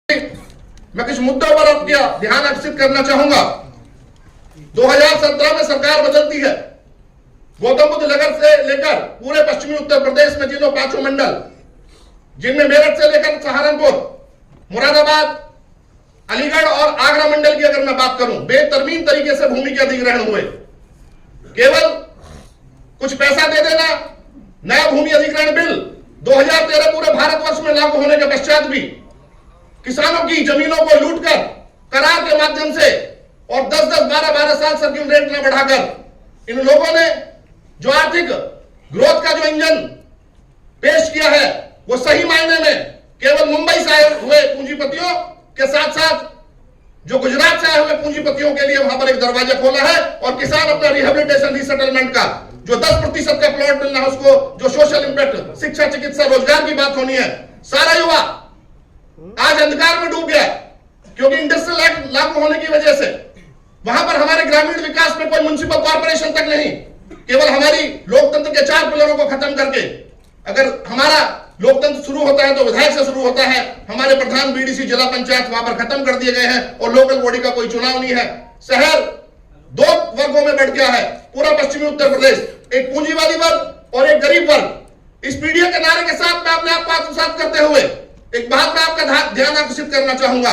मैं कुछ मुद्दों पर आपका ध्यान आकर्षित करना चाहूंगा। 2017 में सरकार बदलती है। गौतम बुद्ध नगर से लेकर पूरे पश्चिमी उत्तर प्रदेश में जिन्हों 5 मंडल, जिनमें मेरठ से लेकर सहारनपुर, मुरादाबाद, अलीगढ़ और आगरा मंडल की अगर मैं बात करूं, बेतरमीन तरीके से भूमि के अधिग्रहण हुए। केवल कुछ पैसा दे देना, नया भूमि अधिग्रहण बिल 2013 पूरे भारतवर्ष में लागू होने के पश्चात भी किसानों की जमीनों को लूटकर करार के माध्यम से और 10-10, 12-12 साल सर्किल रेट न बढ़ाकर इन लोगों ने जो आर्थिक ग्रोथ का जो इंजन पेश किया है, वो सही मायने में केवल मुंबई से आए हुए पूंजीपतियों के साथ साथ जो गुजरात से आए हुए पूंजीपतियों के लिए वहां पर एक दरवाजा खोला है। और किसान अपना रिहेबिलिटेशन, रीसेटलमेंट का जो 10% का प्लॉट मिलना है उसको, जो सोशल इंपैक्ट, शिक्षा, चिकित्सा, रोजगार की बात होनी है, सारा युवा आज अंधकार में डूब गया क्योंकि इंडस्ट्रियल एक्ट लागू होने की वजह से वहां पर हमारे ग्रामीण विकास में कोई म्युनिसिपल कॉर्पोरेशन तक नहीं, केवल हमारी लोकतंत्र के 4 पिलरों को खत्म करके, अगर हमारा लोकतंत्र शुरू होता है तो विधायक से शुरू होता है, हमारे प्रधान, बीडीसी, जिला पंचायत वहां पर खत्म कर दिए गए हैं और लोकल बॉडी का कोई चुनाव नहीं है। शहर 2 वर्गों में बढ़ गया है। पूरा पश्चिमी उत्तर प्रदेश एक पूंजीवादी वर्ग और एक गरीब वर्ग। इस पीढ़ी के नारे के साथ मैं अपने आप को आत्मसात करते हुए एक बात में आपका ध्यान आकर्षित करना चाहूंगा।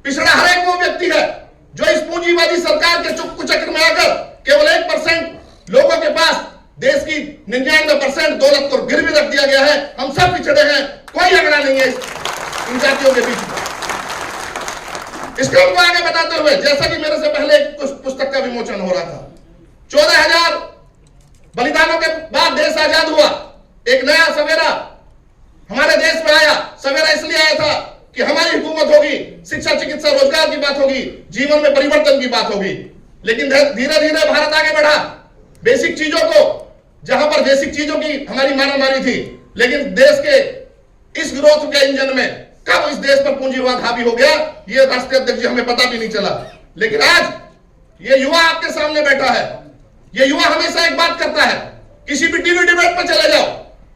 पिछड़ा हर एक वो व्यक्ति है जो इस पूंजीवादी सरकार के चक्र में आकर केवल 1% लोगों के पास देश की 99% दौलत को गिरवी रख दिया गया है। हम सब पिछड़े हैं, कोई झगड़ा नहीं है इन जातियों के बीच में। इस क्रम को आगे बताते हुए, जैसा कि मेरे से पहले एक पुस्तक का विमोचन हो रहा था, 14,000 बलिदानों के बाद देश आजाद हुआ, एक नया सवेरा हमारे देश में आया। सवेरा इसलिए आया था कि हमारी हुकूमत होगी, शिक्षा, चिकित्सा, रोजगार की बात होगी, जीवन में परिवर्तन की बात होगी। लेकिन धीरे धीरे भारत आगे बढ़ा, बेसिक चीजों को, जहां पर बेसिक चीजों की हमारी मारामारी थी, लेकिन देश के इस ग्रोथ के इंजन में कब इस देश पर पूंजीवाद हावी हो गया, ये राष्ट्रीय अध्यक्ष जी हमें पता भी नहीं चला। लेकिन आज ये युवा आपके सामने बैठा है। ये युवा हमेशा एक बात करता है, किसी भी टीवी डिबेट पर चले जाओ,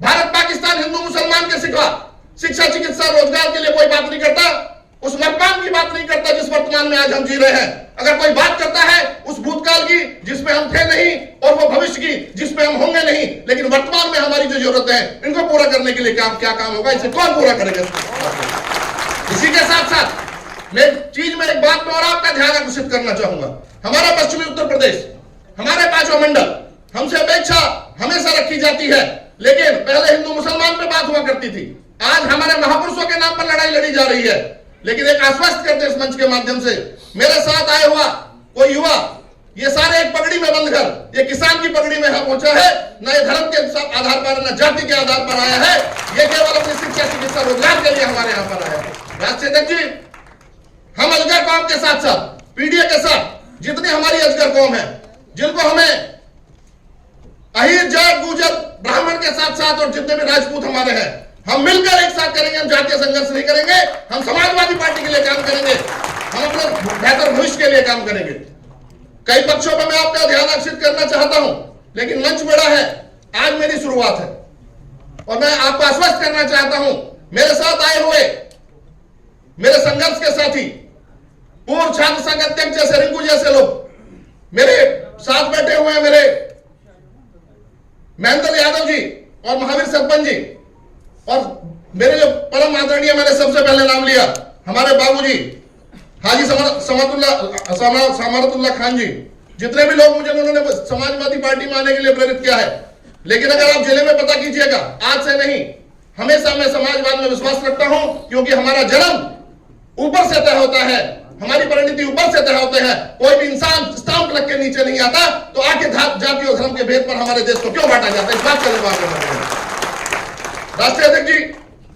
भारत, पाकिस्तान, हिंदू, मुसलमान के सिवा शिक्षा, चिकित्सा, रोजगार के लिए कोई बात नहीं करता। उस वर्तमान की बात नहीं करता जिस वर्तमान में आज हम जी रहे हैं। अगर कोई बात करता है उस भूतकाल की जिसमें हम थे नहीं, और वो भविष्य की जिसमें हम होंगे नहीं, लेकिन वर्तमान में हमारी जो जरूरत है इनको पूरा करने के लिए क्या काम होगा, इसे कौन पूरा करेगा। इसी के साथ साथ मैं चीज में एक बात में और आपका ध्यान आकर्षित करना चाहूंगा। हमारा पश्चिमी उत्तर प्रदेश, हमारे 5 मंडल, हमसे अपेक्षा हमेशा रखी जाती है, लेकिन पहले हिंदू मुसलमान पे बात हुआ करती थी। आज हमारे महापुरुषों के नाम पर लड़ाई लड़ी जा रही है। लेकिन एक आश्वस्त करते इस मंच के माध्यम से, मेरे साथ आए हुआ कोई युवा, ये सारे एक पगड़ी में बंद कर, ये किसान की पगड़ी में पहुंचा है, न ये धर्म के आधार पर, न जाति के आधार पर आया है, ये केवल अपनी शिक्षा, चिकित्सा, रोजगार के लिए हमारे यहाँ पर आया है। राष्ट्रीय अध्यक्ष जी, हम अजगर कौम के साथ साथ, पीडीए के साथ जितनी हमारी अजगर कौम है, जिनको हमें अहीर, जाट, गुर्जर, ब्राह्मण के साथ साथ और जितने भी राजपूत हमारे हैं, हम मिलकर एक साथ करेंगे। हम जातीय संघर्ष नहीं करेंगे, हम समाजवादी पार्टी के लिए काम करेंगे, हम अपने बेहतर भविष्य के लिए काम करेंगे। कई पक्षों पर मैं आपका ध्यान आकर्षित करना चाहता हूं, लेकिन मंच बड़ा है, आज मेरी शुरुआत है और मैं आपको आश्वस्त करना चाहता हूं, मेरे साथ आए हुए मेरे संघर्ष के साथी, पूर्व छात्र संघ अध्यक्ष जैसे रिंकू जैसे लोग मेरे साथ बैठे हुए हैं, मेरे महेंद्र यादव जी और महावीर सरपंच जी, और मेरे जो परम आदरणीय, मैंने सबसे पहले नाम लिया, हमारे बाबूजी हाजी समारतुल्लाह खान जी, जितने भी लोग मुझे उन्होंने समाजवादी पार्टी में आने के लिए प्रेरित किया है। लेकिन अगर आप जिले में पता कीजिएगा, आज से नहीं, हमेशा मैं समाजवाद में विश्वास रखता हूं, क्योंकि हमारा जन्म ऊपर से तय होता है, हमारी परिणति ऊपर से तय होते हैं। कोई भी इंसान स्टाम्प लग के नीचे नहीं आता, तो आके जाति और धर्म के भेद पर हमारे देश को क्यों बांटा जाता है, इस बात का जवाब देना चाहिए। राष्ट्रीय अध्यक्ष जी,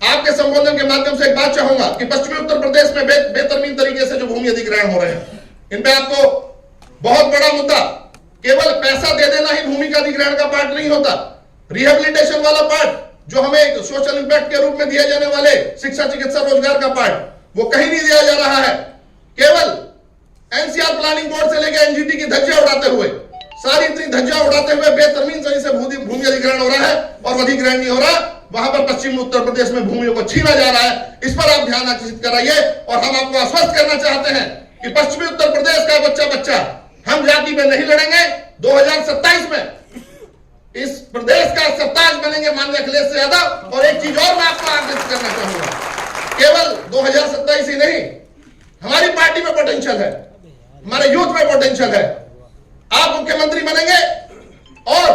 आपके संबोधन के माध्यम से एक बात चाहूंगा कि पश्चिमी उत्तर प्रदेश में बेतरमीन तरीके से जो भूमि अधिग्रहण हो रहे हैं, इन पे आपको बहुत बड़ा मुद्दा, केवल पैसा दे देना ही भूमि का अधिग्रहण का पार्ट नहीं होता। रिहेबिलिटेशन वाला पार्ट, जो हमें सोशल इंपैक्ट के रूप में दिए जाने वाले शिक्षा, चिकित्सा, रोजगार का पार्ट, वो कहीं नहीं दिया जा रहा है। केवल एनसीआर प्लानिंग बोर्ड से लेकर एनजीटी की धज्जियां उड़ाते हुए, सारी इतनी धज्जियां उड़ाते हुए बेतरमीन सही से भूमि अधिग्रहण हो रहा है और अधिग्रहण नहीं हो रहा। वहां पर पश्चिमी उत्तर प्रदेश में भूमियों को छीना जा रहा है। इस पर आप ध्यान आकर्षित कराइए और हम आपको आश्वस्त करना चाहते हैं कि पश्चिमी उत्तर प्रदेश का बच्चा हम जाति में नहीं लड़ेंगे। 2027 में इस प्रदेश का सरताज बनेंगे माननीय अखिलेश यादव। और एक चीज और मैं आपको आकर्षित करना चाहूंगा, केवल 2027 ही नहीं, हमारी पार्टी में पोटेंशियल है, हमारे यूथ में पोटेंशियल है। आप मुख्यमंत्री बनेंगे और